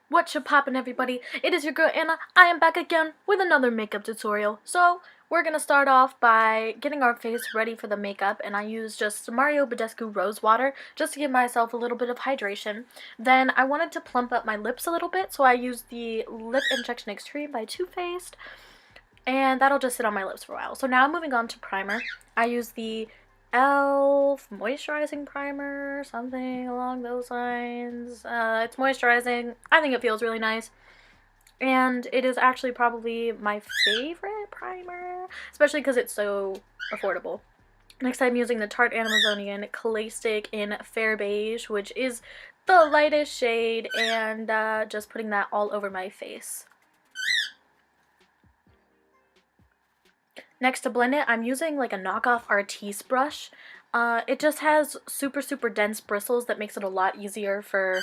What's poppin', everybody? It is your girl Anna. I am back again with another makeup tutorial. So we're gonna start off by getting our face ready for the makeup, and I use just Mario Badescu rose water just to give myself a little bit of hydration. Then I wanted to plump up my lips a little bit, so I used the Lip Injection Extreme by Too Faced, and that'll just sit on my lips for a while. So now moving on to primer. I use the e.l.f. moisturizing primer, something along those lines. It's moisturizing. I think it feels really nice. And it is actually probably my favorite primer, especially because it's so affordable. Next, I'm using the Tarte Amazonian Clay Stick in Fair Beige, which is the lightest shade, and just putting that all over my face. Next, to blend it, I'm using like a knockoff Artiste brush. It just has super dense bristles that makes it a lot easier for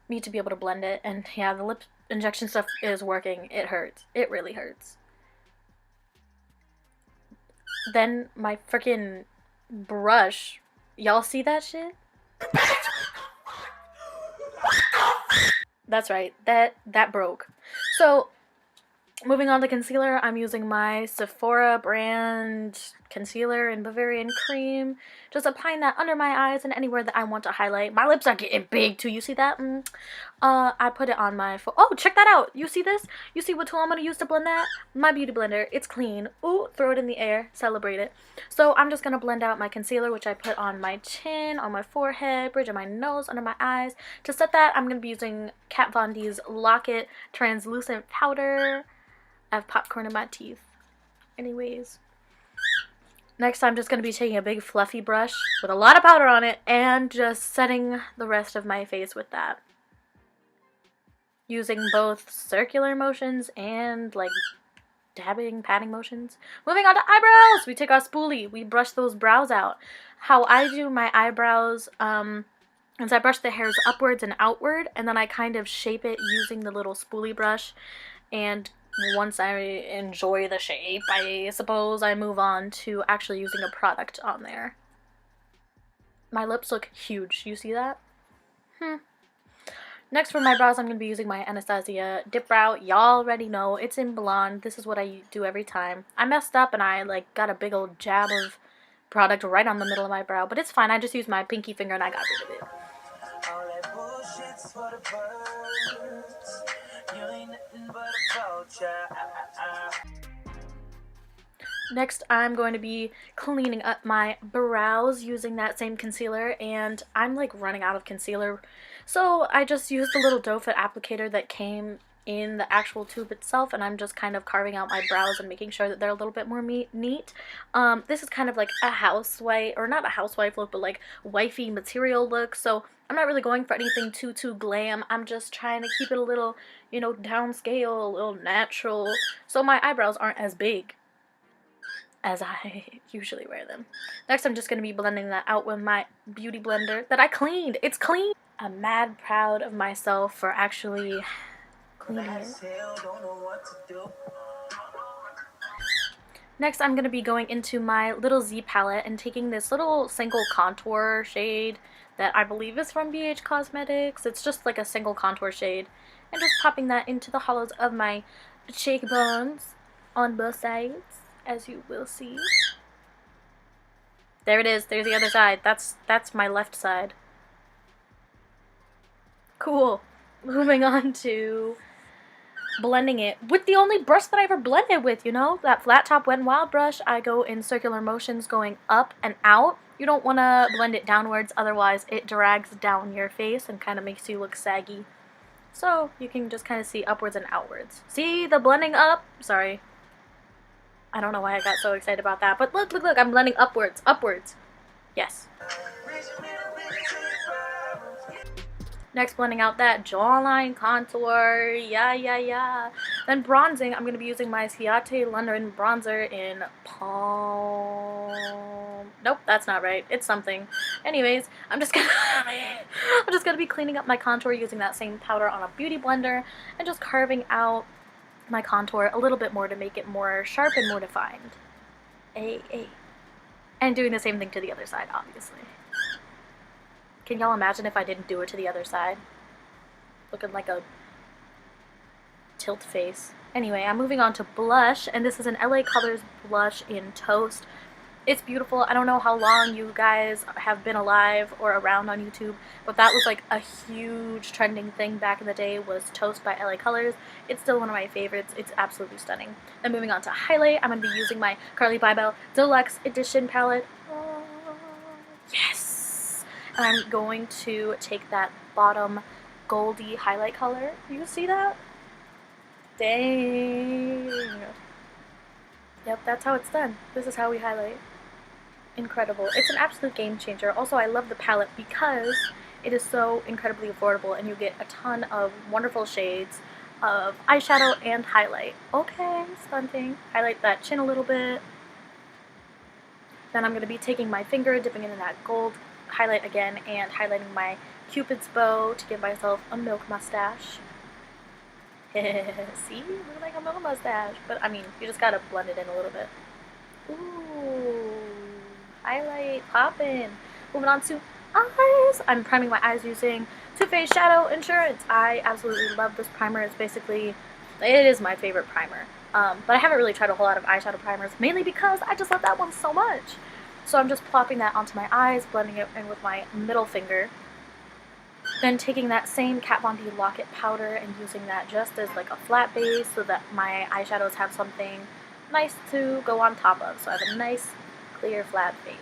me to be able to blend it. And yeah, the lip injection stuff is working. It hurts. It really hurts. Then my freaking brush. Y'all see that shit? That's right. That broke. So moving on to concealer, I'm using my Sephora brand concealer in Bavarian Cream. Just applying that under my eyes and anywhere that I want to highlight. My lips are getting big too. You see that? I put it on my oh, check that out. You see this? You see what tool I'm going to use to blend that? My beauty blender. It's clean. Ooh, throw it in the air. Celebrate it. So I'm just going to blend out my concealer, which I put on my chin, on my forehead, bridge of my nose, under my eyes. To set that, I'm going to be using Kat Von D's Lock-It Translucent Powder. I have popcorn in my teeth. Anyways. Next, I'm just going to be taking a big fluffy brush with a lot of powder on it and just setting the rest of my face with that. Using both circular motions and like dabbing, patting motions. Moving on to eyebrows! We take our spoolie. We brush those brows out. How I do my eyebrows, is I brush the hairs upwards and outward, and then I kind of shape it using the little spoolie brush. And once I enjoy the shape, I suppose I move on to actually using a product on there. My lips look huge. You see that? Next for my brows, I'm going to be using my Anastasia Dip Brow. Y'all already know. It's in blonde. This is what I do every time. I messed up and I like got a big old jab of product right on the middle of my brow. But it's fine. I just used my pinky finger and I got rid of it. Next, I'm going to be cleaning up my brows using that same concealer, and I'm like running out of concealer, so I just used the little doe foot applicator that came in the actual tube itself, and I'm just kind of carving out my brows and making sure that they're a little bit more neat. This is kind of like a housewife, or not a housewife look, but like wifey material look, so I'm not really going for anything too glam. I'm just trying to keep it a little, you know, downscale, a little natural, so my eyebrows aren't as big as I usually wear them. Next, I'm just going to be blending that out with my beauty blender that I cleaned. It's clean! I'm mad proud of myself for actually cleaning it. Next, I'm going to be going into my little Z palette and taking this little single contour shade that I believe is from BH Cosmetics. It's just like a single contour shade. And just popping that into the hollows of my cheekbones on both sides, as you will see. There it is. There's the other side. That's my left side. Cool. Moving on to blending it with the only brush that I ever blended with, you know? That flat top Wet n Wild brush. I go in circular motions going up and out. You don't want to blend it downwards, otherwise it drags down your face and kind of makes you look saggy. So you can just kind of see upwards and outwards. See the blending up? Sorry. I don't know why I got so excited about that, but look, I'm blending upwards, yes. Next, blending out that jawline contour, yeah. Then bronzing, I'm going to be using my Ciate London bronzer in Palm. Nope, that's not right. It's something. Anyways, I'm just gonna be cleaning up my contour using that same powder on a beauty blender and just carving out my contour a little bit more to make it more sharp and more defined. And doing the same thing to the other side, obviously. Can y'all imagine if I didn't do it to the other side? Looking like a tilt face. Anyway, I'm moving on to blush, and this is an LA Colors blush in Toast. It's beautiful. I don't know how long you guys have been alive or around on YouTube, but that was like a huge trending thing back in the day, was Toast by LA Colors. It's still one of my favorites. It's absolutely stunning. Then moving on to highlight, I'm going to be using my Carli Bybel Deluxe Edition palette. Oh, yes! And I'm going to take that bottom goldy highlight color. You see that? Dang. Yep, that's how it's done. This is how we highlight. Incredible. It's an absolute game changer. Also, I love the palette because it is so incredibly affordable and you get a ton of wonderful shades of eyeshadow and highlight. Okay, stunting. Highlight that chin a little bit. Then I'm going to be taking my finger, dipping it in that gold highlight again, and highlighting my Cupid's bow to give myself a milk mustache. See? Look like a milk mustache. But, I mean, you just gotta blend it in a little bit. Ooh. Highlight poppin'. Moving on to eyes. I'm priming my eyes using Too Faced Shadow Insurance. I absolutely love this primer. It's basically, it is my favorite primer. But I haven't really tried a whole lot of eyeshadow primers, mainly because I just love that one so much. So I'm just plopping that onto my eyes, blending it in with my middle finger. Then taking that same Kat Von D Lock-It powder and using that just as like a flat base so that my eyeshadows have something nice to go on top of. So I have a nice, clear, flat base.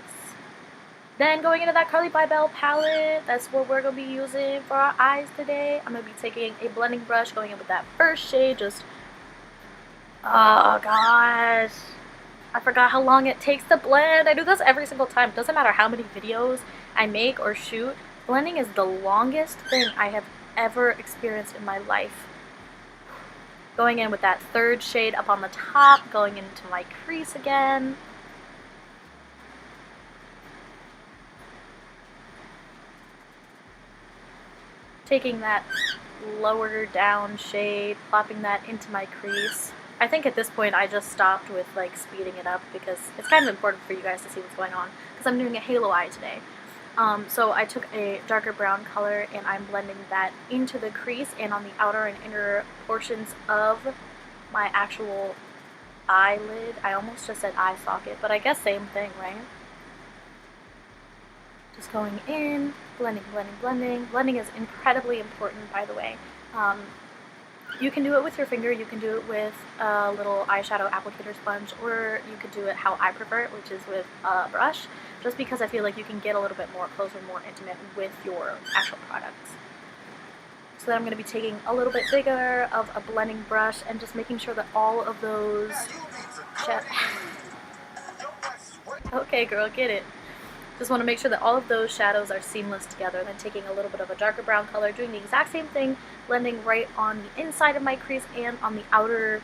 Then going into that Carli Bybel palette, that's what we're going to be using for our eyes today. I'm going to be taking a blending brush, going in with that first shade, just, oh gosh, I forgot how long it takes to blend. I do this every single time. It doesn't matter how many videos I make or shoot. Blending is the longest thing I have ever experienced in my life. Going in with that third shade up on the top, going into my crease again. Taking that lower down shade, plopping that into my crease. I think at this point I just stopped with like speeding it up because it's kind of important for you guys to see what's going on because I'm doing a halo eye today. So I took a darker brown color and I'm blending that into the crease and on the outer and inner portions of my actual eyelid. I almost just said eye socket, but I guess same thing, right? Just going in, blending, blending, blending. Blending is incredibly important, by the way. You can do it with your finger, you can do it with a little eyeshadow applicator sponge, or you could do it how I prefer it, which is with a brush, just because I feel like you can get a little bit more closer, more intimate with your actual products. So then I'm going to be taking a little bit bigger of a blending brush and just making sure that all of those... Okay girl, get it. Just want to make sure that all of those shadows are seamless together. Then taking a little bit of a darker brown color, doing the exact same thing, blending right on the inside of my crease and on the outer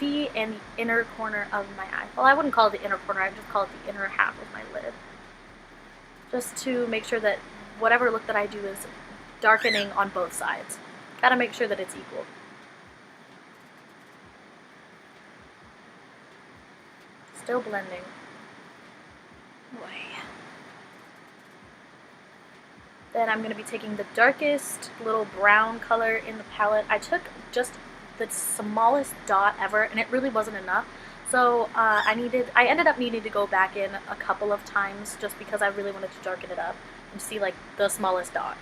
V and the inner corner of my eye. Well, I wouldn't call it the inner corner, I would just call it the inner half of my lid. Just to make sure that whatever look that I do is darkening on both sides. Gotta make sure that it's equal. Still blending. Boy. Then I'm going to be taking the darkest little brown color in the palette. I took just the smallest dot ever and it really wasn't enough. So I ended up needing to go back in a couple of times just because I really wanted to darken it up and see like the smallest dot.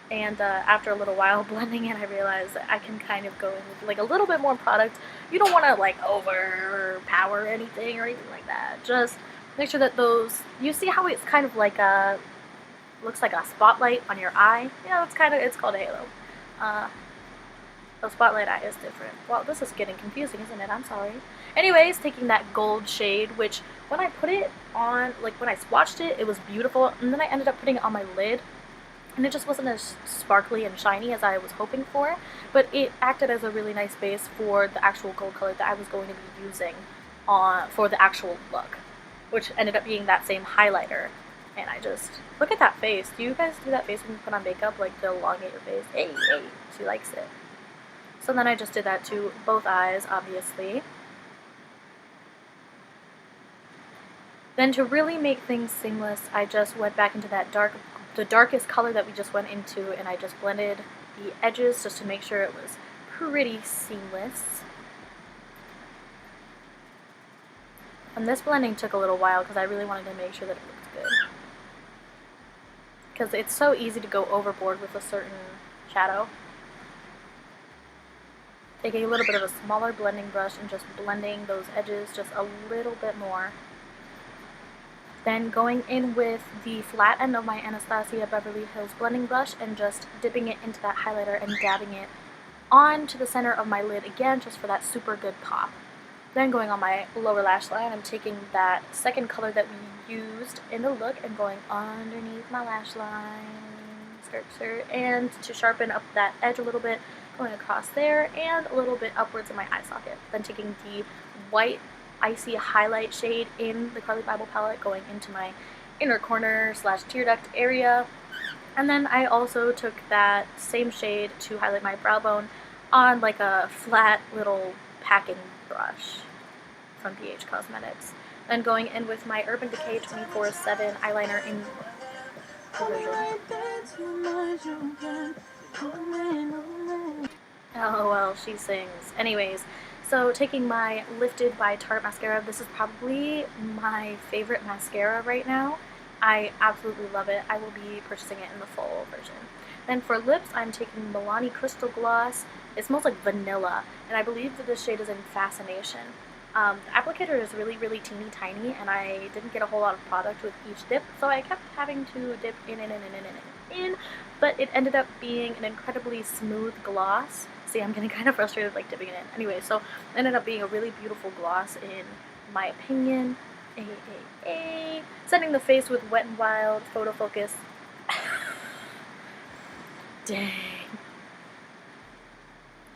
And after a little while blending it, I realized that I can kind of go in with like a little bit more product. You don't want to like overpower anything or anything like that. Just make sure that those, you see how it's kind of like a, looks like a spotlight on your eye? Yeah, it's called a halo. The spotlight eye is different. Well, this is getting confusing, isn't it? I'm sorry. Anyways, taking that gold shade, which when I put it on, like when I swatched it, it was beautiful, and then I ended up putting it on my lid, and it just wasn't as sparkly and shiny as I was hoping for, but it acted as a really nice base for the actual gold color that I was going to be using for the actual look, which ended up being that same highlighter. And I just, look at that face. Do you guys do that face when you put on makeup, like to elongate your face? Hey, hey, she likes it. So then I just did that to both eyes, obviously. Then to really make things seamless, I just went back into that dark the darkest color that we just went into, and I just blended the edges just to make sure it was pretty seamless. And this blending took a little while because I really wanted to make sure that it looked good. Because it's so easy to go overboard with a certain shadow. Taking a little bit of a smaller blending brush and just blending those edges just a little bit more. Then going in with the flat end of my Anastasia Beverly Hills blending brush and just dipping it into that highlighter and dabbing it onto the center of my lid again, just for that super good pop. Then going on my lower lash line, I'm taking that second color that we used in the look and going underneath my lash line, skirt, and to sharpen up that edge a little bit, going across there and a little bit upwards in my eye socket. Then taking the white icy highlight shade in the Carli Bybel palette, going into my inner corner / tear duct area. And then I also took that same shade to highlight my brow bone on like a flat little packing brush from BH Cosmetics. Then going in with my Urban Decay 24/7 eyeliner in LOL, she sings. Anyways, so taking my Lifted by Tarte mascara, this is probably my favorite mascara right now. I absolutely love it. I will be purchasing it in the full version. Then for lips, I'm taking Milani Crystal Gloss. It smells like vanilla, and I believe that this shade is in Fascination. The applicator is really, really teeny tiny, and I didn't get a whole lot of product with each dip, so I kept having to dip in, but it ended up being an incredibly smooth gloss. See, I'm getting kind of frustrated like dipping it in. Anyway, so it ended up being a really beautiful gloss in my opinion. Setting the face with Wet n Wild Photo Focus. Dang.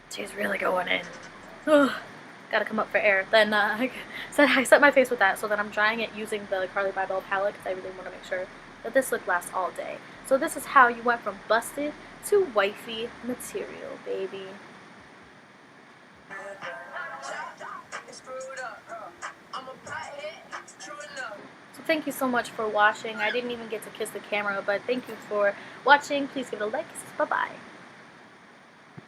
She's really going in. Ugh. Gotta come up for air. Then I set my face with that, so then I'm drying it using the Carli Bybel palette because I really want to make sure that this look lasts all day. So this is how you went from busted to wifey material, baby. So thank you so much for watching. I didn't even get to kiss the camera, but thank you for watching. Please give it a like. Bye-bye.